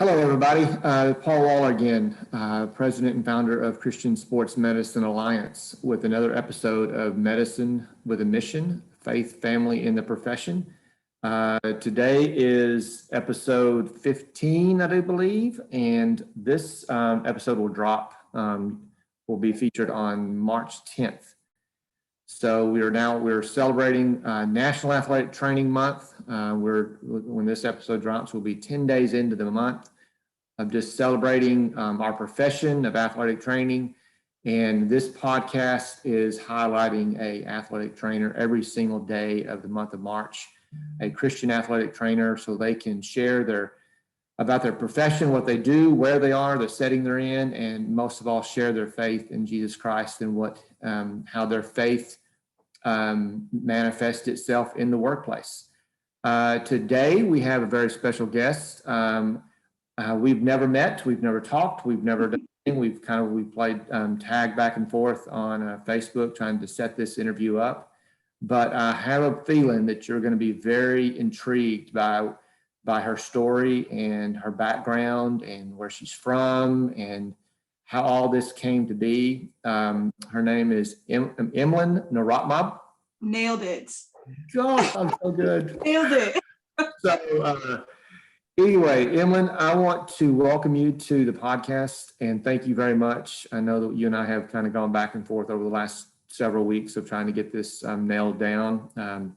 Hello, everybody. Paul Waller again, President and founder of Christian Sports Medicine Alliance, with another episode of Medicine with a Mission, Faith, Family, in the Profession. Today is episode 15, I do believe, and this episode will be featured on March 10th. So we're celebrating National Athletic Training Month. When this episode drops, we'll be 10 days into the month of just celebrating our profession of athletic training. And this podcast is highlighting a athletic trainer every single day of the month of March, a Christian athletic trainer, so they can share about their profession, what they do, where they are, the setting they're in, and most of all, share their faith in Jesus Christ and how their faith manifests itself in the workplace. Today, we have a very special guest. We've never met, we've never talked, we've never done anything. We've played tag back and forth on Facebook trying to set this interview up. But I have a feeling that you're going to be very intrigued by her story and her background and where she's from and how all this came to be. Her name is Emlyn Ngiratmab. Nailed it. Gosh, I'm so good. Nailed it. So anyway, Emlyn, I want to welcome you to the podcast and thank you very much. I know that you and I have kind of gone back and forth over the last several weeks of trying to get this nailed down.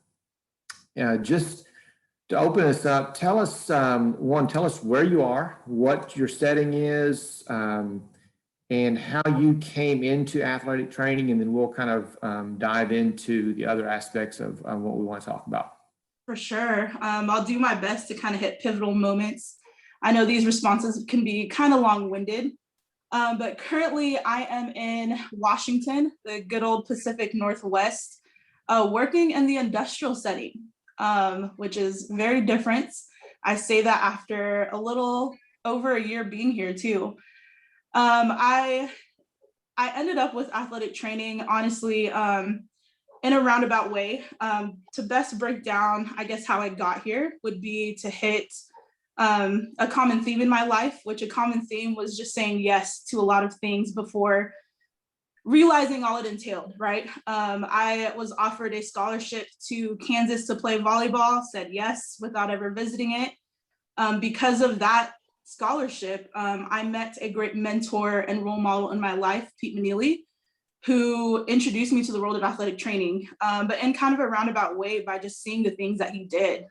Just to open us up, tell us where you are, what your setting is, and how you came into athletic training, and then we'll kind of dive into the other aspects of what we want to talk about. For sure. I'll do my best to kind of hit pivotal moments. I know these responses can be kind of long-winded, but currently I am in Washington, the good old Pacific Northwest, working in the industrial setting, which is very different. I say that after a little over a year being here too. I ended up with athletic training, honestly, in a roundabout way. To best break down, I guess, how I got here would be to hit a common theme in my life, which a common theme was just saying yes to a lot of things before realizing all it entailed, right? I was offered a scholarship to Kansas to play volleyball, said yes without ever visiting it. Because of that scholarship, I met a great mentor and role model in my life, Pete Manili, who introduced me to the world of athletic training, but in kind of a roundabout way by just seeing the things that he did,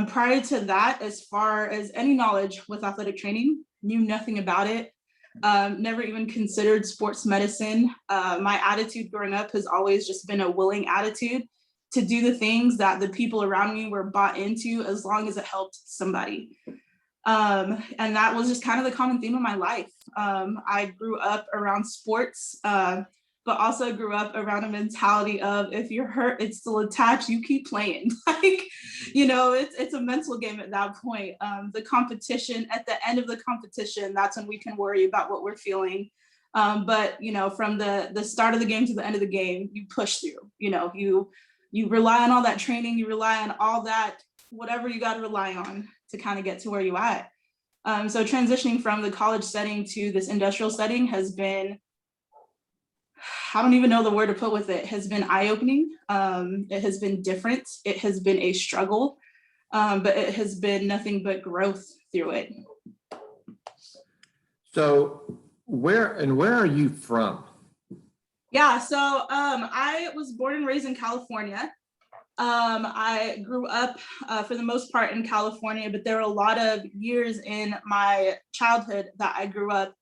Prior to that, as far as any knowledge with athletic training, knew nothing about it, never even considered sports medicine. My attitude growing up has always just been a willing attitude to do the things that the people around me were bought into as long as it helped somebody. And that was just kind of the common theme of my life. I grew up around sports, but also grew up around a mentality of if you're hurt, it's still attached, you keep playing. It's a mental game at that point. The competition, at the end of the competition, that's when we can worry about what we're feeling. But from the start of the game to the end of the game, you push through. You rely on all that training, you rely on all that, whatever you got to rely on to kind of get to where you at. So transitioning from the college setting to this industrial setting has been, I don't even know the word to put with it, has been eye-opening. It has been different. It has been a struggle, but it has been nothing but growth through it. So where are you from? Yeah, so I was born and raised in California. I grew up for the most part in California, but there were a lot of years in my childhood that I grew up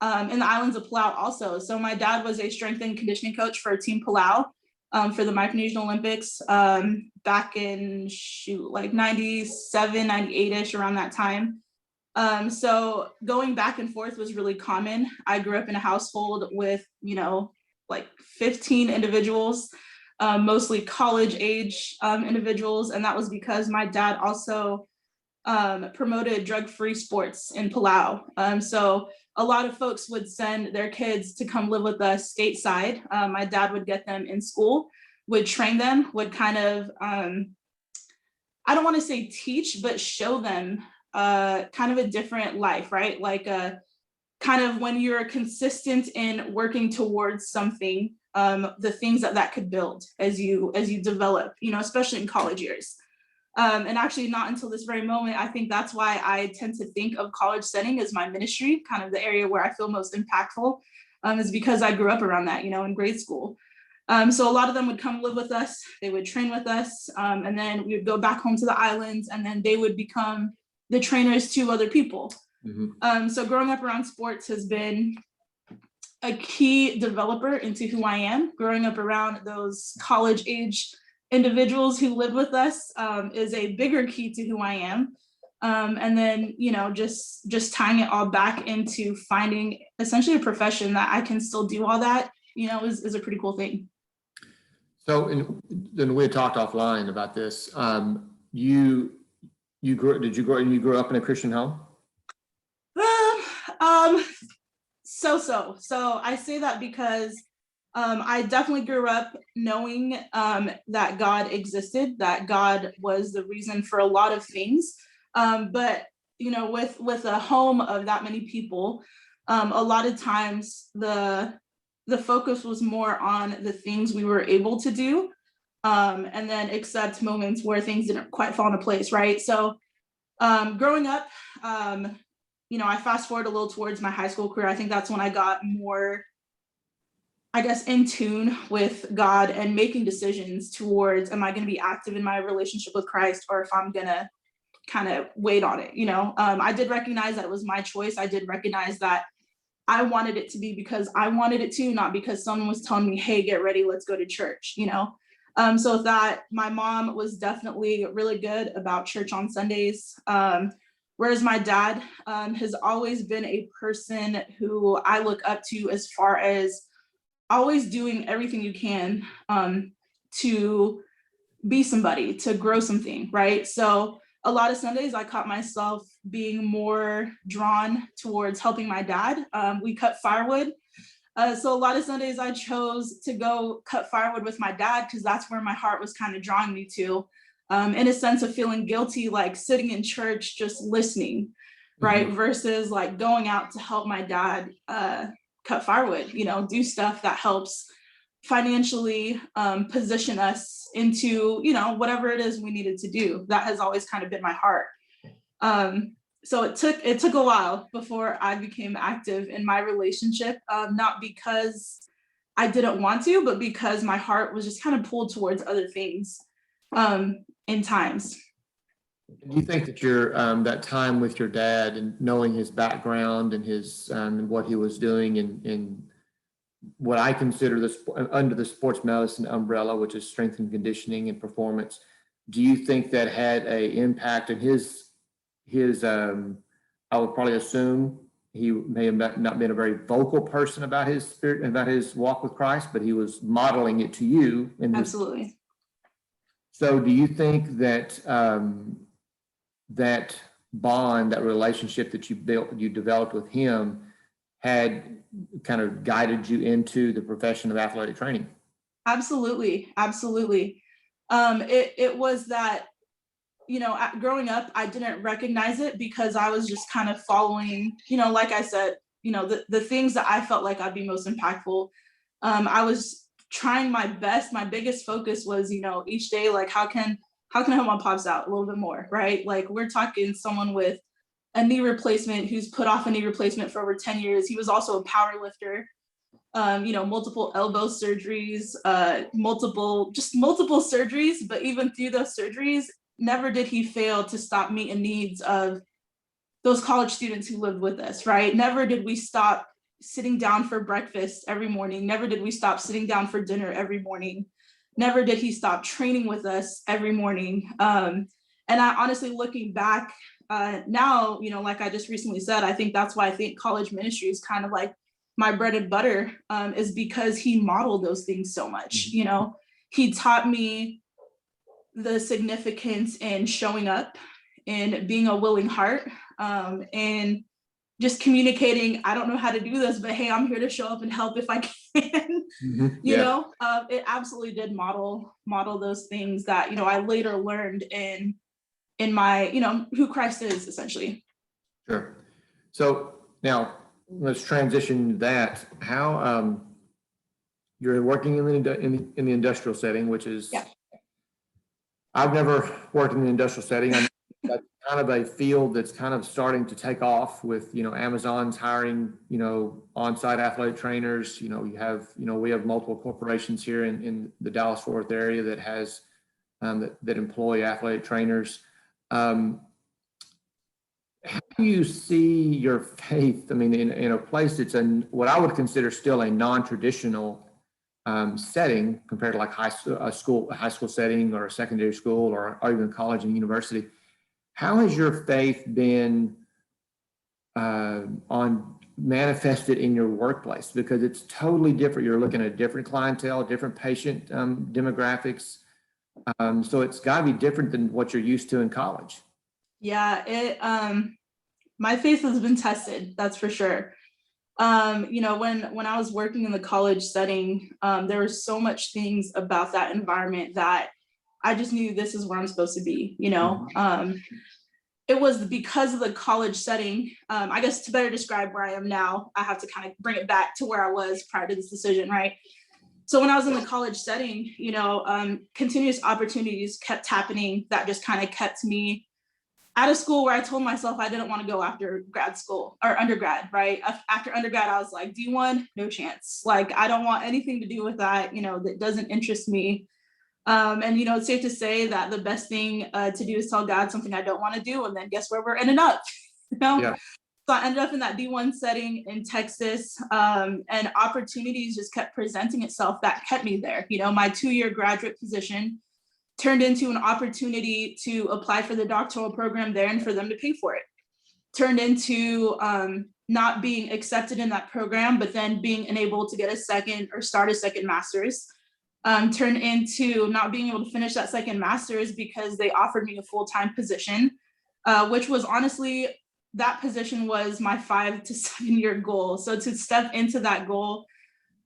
in the islands of Palau also. So my dad was a strength and conditioning coach for Team Palau for the Micronesian Olympics back in 97, 98-ish, around that time. So going back and forth was really common. I grew up in a household with, 15 individuals, mostly college age individuals. And that was because my dad also promoted drug-free sports in Palau. So a lot of folks would send their kids to come live with us stateside. My dad would get them in school, would train them, would kind of, I don't want to say teach, but show them kind of a different life, right? Like kind of when you're consistent in working towards something, the things that could build as you develop, especially in college years. And actually not until this very moment, I think that's why I tend to think of college setting as my ministry, kind of the area where I feel most impactful, is because I grew up around that, in grade school. So a lot of them would come live with us, they would train with us, and then we would go back home to the islands, and then they would become the trainers to other people. So growing up around sports has been a key developer into who I am. Growing up around those college age individuals who live with us is a bigger key to who I am. And then, just tying it all back into finding essentially a profession that I can still do all that, is a pretty cool thing. So, then we had talked offline about this. You grew up in a Christian home? So I say that because I definitely grew up knowing that God existed, that God was the reason for a lot of things. But with a home of that many people, a lot of times the focus was more on the things we were able to do, and then accept moments where things didn't quite fall into place, right? So growing up, I fast forward a little towards my high school career. I think that's when I got more, I guess, in tune with God and making decisions towards, am I going to be active in my relationship with Christ, or if I'm going to kind of wait on it, I did recognize that it was my choice. I did recognize that I wanted it to be because I wanted it to, not because someone was telling me, hey, get ready, let's go to church, So that my mom was definitely really good about church on Sundays. Whereas my dad has always been a person who I look up to as far as always doing everything you can to be somebody, to grow something, right? So a lot of Sundays I caught myself being more drawn towards helping my dad. We cut firewood. So a lot of Sundays I chose to go cut firewood with my dad because that's where my heart was kind of drawing me to, in a sense of feeling guilty, like sitting in church, just listening, right? Versus like going out to help my dad cut firewood, do stuff that helps financially position us into, whatever it is we needed to do. That has always kind of been my heart. So it took a while before I became active in my relationship, not because I didn't want to, but because my heart was just kind of pulled towards other things in times. Do you think that your that time with your dad and knowing his background and his and what he was doing in what I consider under the sports medicine umbrella, which is strength and conditioning and performance, do you think that had an impact in his I would probably assume he may have not been a very vocal person about his spirit and about his walk with Christ, but he was modeling it to you. Absolutely. So do you think that that bond, that relationship that you developed with him had kind of guided you into the profession of athletic training? Absolutely. It was that, growing up, I didn't recognize it because I was just kind of following, like I said, the things that I felt like I'd be most impactful. I was trying my best. My biggest focus was, each day, like, how can I help my pops out a little bit more, right? Like, we're talking someone with a knee replacement who's put off a knee replacement for over 10 years. He was also a power lifter, multiple elbow surgeries, multiple surgeries, but even through those surgeries, never did he fail to stop meeting needs of those college students who lived with us, right? Never did we stop sitting down for breakfast every morning. Never did we stop sitting down for dinner every morning. Never did he stop training with us every morning. And I honestly, looking back now, like I just recently said, I think that's why I think college ministry is kind of like my bread and butter, is because he modeled those things so much. He taught me the significance in showing up, in being a willing heart, and just communicating, I don't know how to do this, but hey, I'm here to show up and help if I can. It absolutely did model those things that, I later learned in in my, who Christ is essentially. Sure. So now let's transition to that. How you're working in the industrial setting, which is, Yeah. I've never worked in the industrial setting. I know that's kind of a field that's kind of starting to take off with, Amazon's hiring, on-site athletic trainers. You have, we have multiple corporations here in the Dallas-Fort Worth area that has that employ athletic trainers. How do you see your faith? I mean, in a place that's what I would consider still a non-traditional setting compared to like a high school setting or a secondary school or even college and university. How has your faith been manifested in your workplace? Because it's totally different. You're looking at different clientele, different patient demographics. So it's got to be different than what you're used to in college. Yeah, my faith has been tested, that's for sure. When I was working in the college setting, there were so much things about that environment that I just knew this is where I'm supposed to be, It was because of the college setting. I guess to better describe where I am now, I have to kind of bring it back to where I was prior to this decision, right? So when I was in the college setting, continuous opportunities kept happening that just kind of kept me out of school, where I told myself I didn't want to go after grad school or undergrad, right? After undergrad, I was like, D1, no chance. Like, I don't want anything to do with that, that doesn't interest me. And, it's safe to say that the best thing to do is tell God something I don't want to do. And then guess where we're ending up, Yeah. So I ended up in that D1 setting in Texas, and opportunities just kept presenting itself that kept me there. My 2-year graduate position turned into an opportunity to apply for the doctoral program there and for them to pay for it. Turned into not being accepted in that program, but then being unable to get start a second master's. Turned into not being able to finish that second master's because they offered me a full-time position, which was honestly, that position was my 5 to 7 year goal. So to step into that goal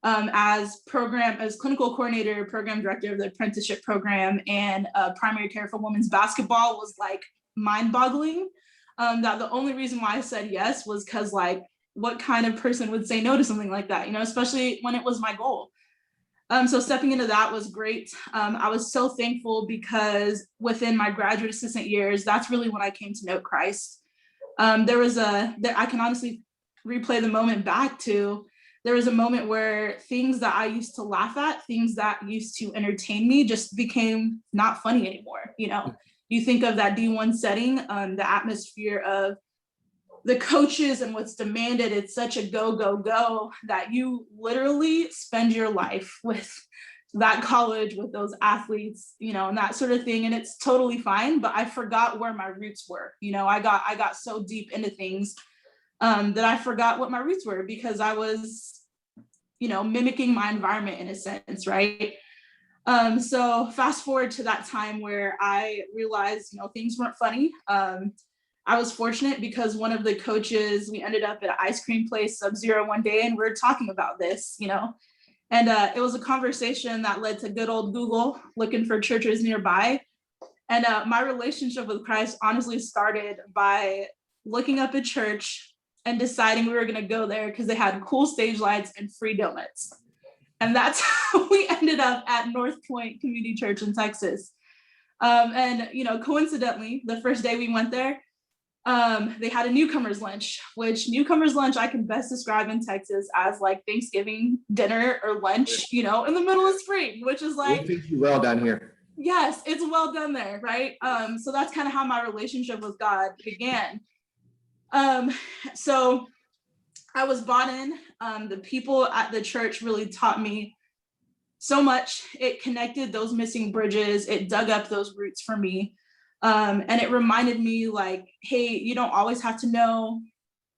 as clinical coordinator, program director of the apprenticeship program, and primary care for women's basketball was like mind-boggling. That the only reason why I said yes was because, like, what kind of person would say no to something like that, especially when it was my goal. So stepping into that was great. I was so thankful because within my graduate assistant years, that's really when I came to know Christ. I can honestly replay the moment back to, there was a moment where things that I used to laugh at, things that used to entertain me, just became not funny anymore. You think of that D1 setting, the atmosphere of the coaches and what's demanded, it's such a go, go, go that you literally spend your life with that college, with those athletes, and that sort of thing. And it's totally fine, but I forgot where my roots were. I got so deep into things that I forgot what my roots were because I was, mimicking my environment in a sense, right? So fast forward to that time where I realized, things weren't funny. I was fortunate because one of the coaches, we ended up at an ice cream place, Sub-Zero, one day, and we were talking about this, and it was a conversation that led to good old Google looking for churches nearby. And my relationship with Christ honestly started by looking up a church and deciding we were going to go there because they had cool stage lights and free donuts. And that's how we ended up at North Point Community Church in Texas. And, coincidentally, the first day we went there, they had a newcomer's lunch, which newcomer's lunch I can best describe in Texas as like Thanksgiving dinner or lunch, in the middle of spring, which is like, well done here. Yes, it's well done there, right? So that's kind of how my relationship with God began. So I was bought in. The people at the church really taught me so much. It connected those missing bridges. It dug up those roots for me. And it reminded me like, hey, you don't always have to know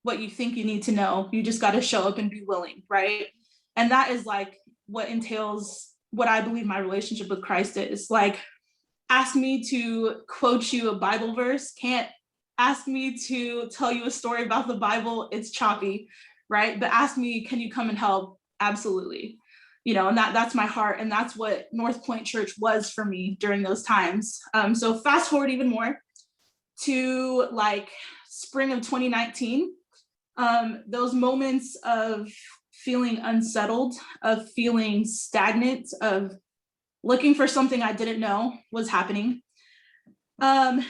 what you think you need to know. You just got to show up and be willing, right? And that is like what entails what I believe my relationship with Christ is. Like, ask me to quote you a Bible verse, can't. Ask me to tell you a story about the Bible, it's choppy, right? But ask me, can you come and help? Absolutely. And that's my heart. And that's what North Point Church was for me during those times. So fast forward even more. to like spring of 2019, those moments of feeling unsettled, of feeling stagnant, of looking for something I didn't know was happening. And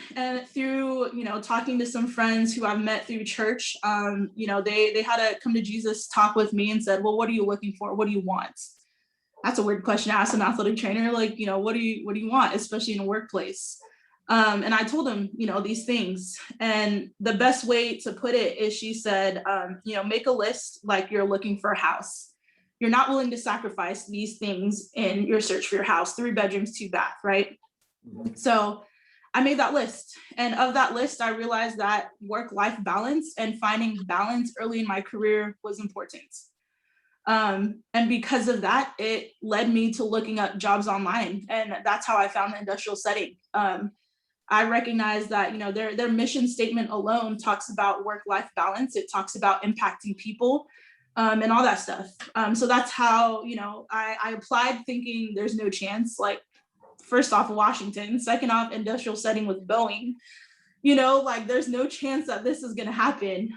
through, talking to some friends who I've met through church, they had a come to Jesus talk with me and said, well, what are you looking for? What do you want? That's a weird question to ask an athletic trainer. Like, what do you want, especially in a workplace? And I told him, these things. And the best way to put it is she said, make a list like you're looking for a house. You're not willing to sacrifice these things in your search for your house, 3 bedrooms, 2 bath, right? Mm-hmm. So I made that list. And of that list, I realized that work-life balance and finding balance early in my career was important. And because of that, it led me to looking up jobs online. And that's how I found the industrial setting. I recognize that, their mission statement alone talks about work-life balance. It talks about impacting people and all that stuff. So that's how, I applied thinking there's no chance, like, first off, Washington, second off, industrial setting with Boeing, there's no chance that this is going to happen.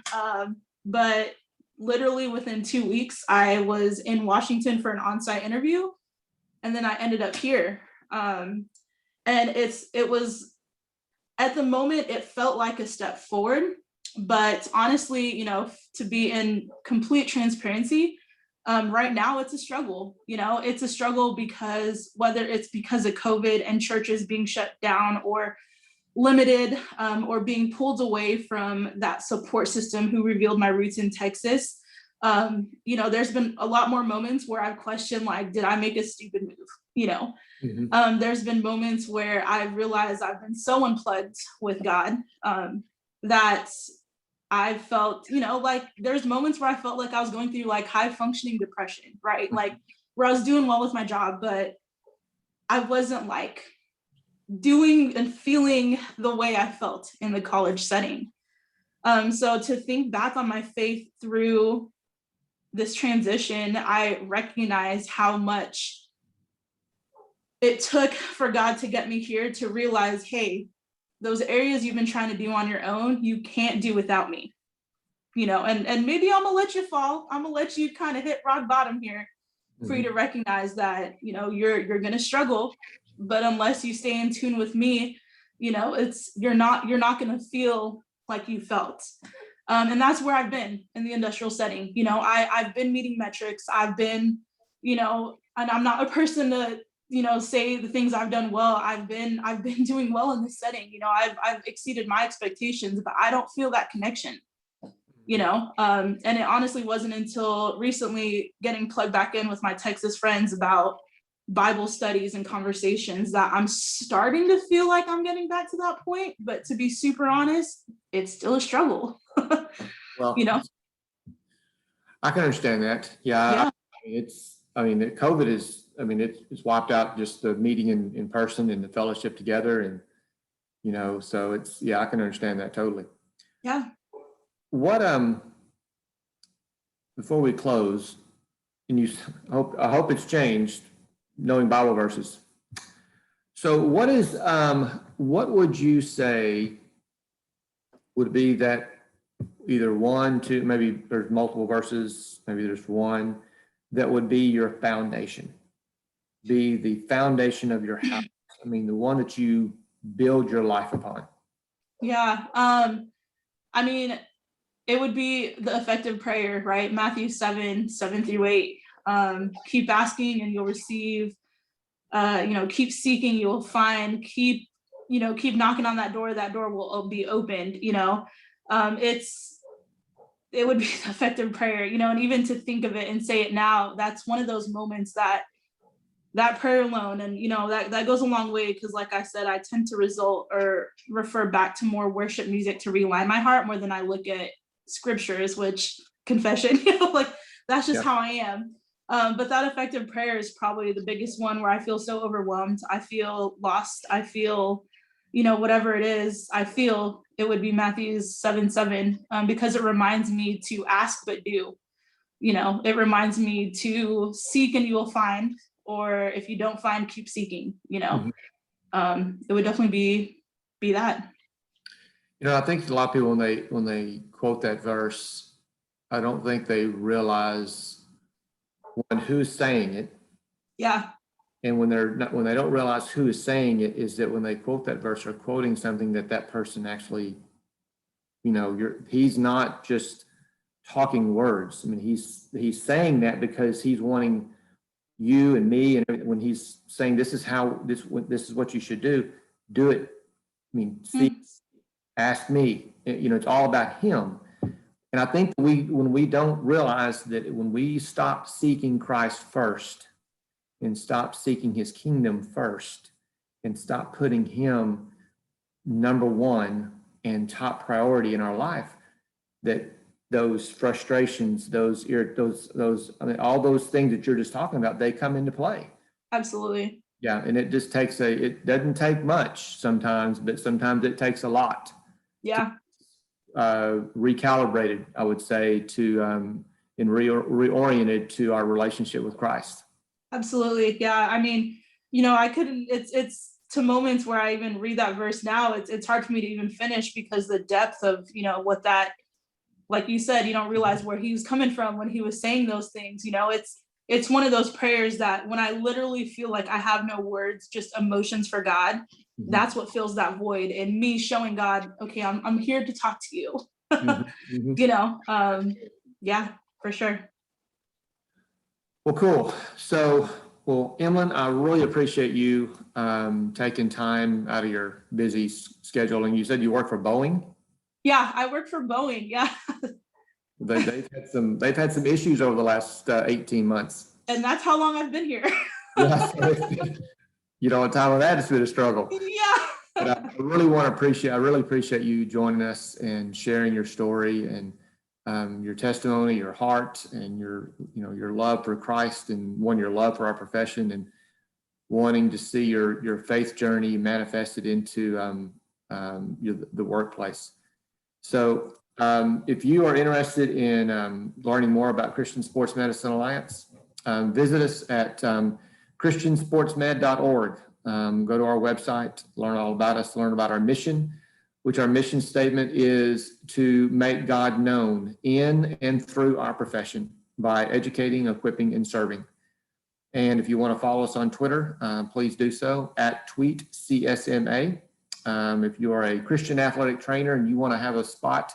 But literally within 2 weeks, I was in Washington for an on-site interview, and then I ended up here. And it was, at the moment, it felt like a step forward, but honestly, to be in complete transparency, right now it's a struggle. It's a struggle because whether it's because of COVID and churches being shut down or limited or being pulled away from that support system who revealed my roots in Texas, there's been a lot more moments where I've questioned, like, did I make a stupid move? Mm-hmm. There's been moments where I've realized I've been so unplugged with God that I felt, like there's moments where I felt like I was going through like high functioning depression, right? Mm-hmm. Like where I was doing well with my job, but I wasn't like doing and feeling the way I felt in the college setting. So to think back on my faith through this transition, I recognized how much it took for God to get me here to realize, hey, those areas you've been trying to do on your own, you can't do without me, and maybe I'm gonna let you fall. I'm gonna let you kind of hit rock bottom here for you to recognize that, you're gonna struggle, but unless you stay in tune with me, you're not gonna feel like you felt. And that's where I've been in the industrial setting. I've been meeting metrics. I've been, and I'm not a person to, say the things I've done well. I've been doing well in this setting. I've exceeded my expectations, but I don't feel that connection. And it honestly wasn't until recently getting plugged back in with my Texas friends about Bible studies and conversations that I'm starting to feel like I'm getting back to that point. But to be super honest, it's still a struggle. Well, I can understand that. Yeah. COVID is, it's wiped out just the meeting in person and the fellowship together. And, so I can understand that totally. Yeah. What, before we close, and I hope it's changed, knowing Bible verses. So what would you say would be that either 1, 2, maybe there's multiple verses, maybe there's one that would be your foundation, be the foundation of your house? The one that you build your life upon. Yeah. It would be the effective prayer, right? Matthew 7:7-8. Keep asking and you'll receive. Keep seeking, you'll find. Keep knocking on that door will be opened. It would be the effective prayer, and even to think of it and say it now, that's one of those moments that prayer alone, and that goes a long way, because like I said, I tend to refer back to more worship music to realign my heart more than I look at scriptures, which, confession, like that's just how I am. But that effective prayer is probably the biggest one, where I feel so overwhelmed. I feel lost. I feel, whatever it is, I feel it would be Matthew 7:7, because it reminds me to ask but do. It reminds me to seek and you will find, or if you don't find, keep seeking. It would definitely be that. I think a lot of people, when they quote that verse, I don't think they realize one, who's saying it. Yeah. And when they don't realize who is saying it, is that when they quote that verse, are quoting something that person actually, he's not just talking words. I mean, he's saying that because he's wanting you and me, and when he's saying this is what you should do it. I mean, seek, ask me. It's all about him. And I think when we don't realize that, when we stop seeking Christ first and stop seeking his kingdom first and stop putting him number one and top priority in our life, that those frustrations, I mean, all those things that you're just talking about, they come into play. Absolutely. Yeah. And it just takes it doesn't take much sometimes, but sometimes it takes a lot. Yeah. Recalibrated, I would say, to and reoriented to our relationship with Christ. Absolutely. Yeah. I mean, I couldn't, it's to moments where I even read that verse now, it's hard for me to even finish, because the depth of, what that, like you said, you don't realize where he was coming from when he was saying those things. It's one of those prayers that when I literally feel like I have no words, just emotions for God, Mm-hmm. that's what fills that void, and me showing God, okay, I'm here to talk to you. Mm-hmm. Yeah, for sure. Well, cool. So, Emlyn, I really appreciate you taking time out of your busy schedule. And you said you work for Boeing? Yeah, I work for Boeing. Yeah. They've had some issues over the last 18 months. And that's how long I've been here. Yes. On top of that, it's been a struggle. Yeah. But I really appreciate you joining us and sharing your story and your testimony, your heart, and your love for Christ, and your love for our profession, and wanting to see your faith journey manifested into the workplace. So if you are interested in learning more about Christian Sports Medicine Alliance, visit us at christiansportsmed.org. Go to our website, learn all about us, learn about our mission, which our mission statement is to make God known in and through our profession by educating, equipping, and serving. And if you want to follow us on Twitter, please do so at @tweetcsma. If you are a Christian athletic trainer and you want to have a spot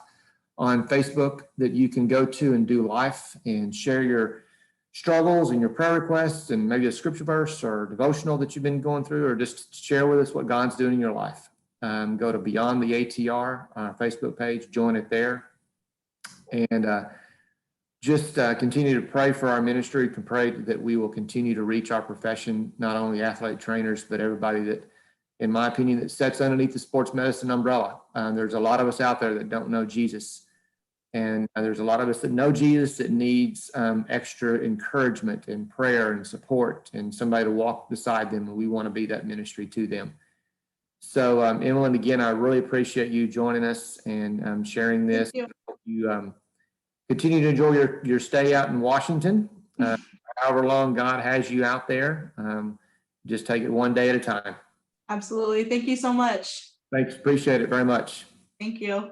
on Facebook that you can go to and do life and share your struggles and your prayer requests and maybe a scripture verse or devotional that you've been going through, or just share with us what God's doing in your life, go to Beyond the ATR on our Facebook page, join it there, and just continue to pray for our ministry, pray that we will continue to reach our profession, not only athletic trainers, but everybody that, in my opinion, that sits underneath the sports medicine umbrella. There's a lot of us out there that don't know Jesus. And there's a lot of us that know Jesus that needs extra encouragement and prayer and support and somebody to walk beside them. And we want to be that ministry to them. So, Emlyn, again, I really appreciate you joining us and sharing this. Thank you continue to enjoy your stay out in Washington. However long God has you out there, just take it one day at a time. Absolutely. Thank you so much. Thanks. Appreciate it very much. Thank you.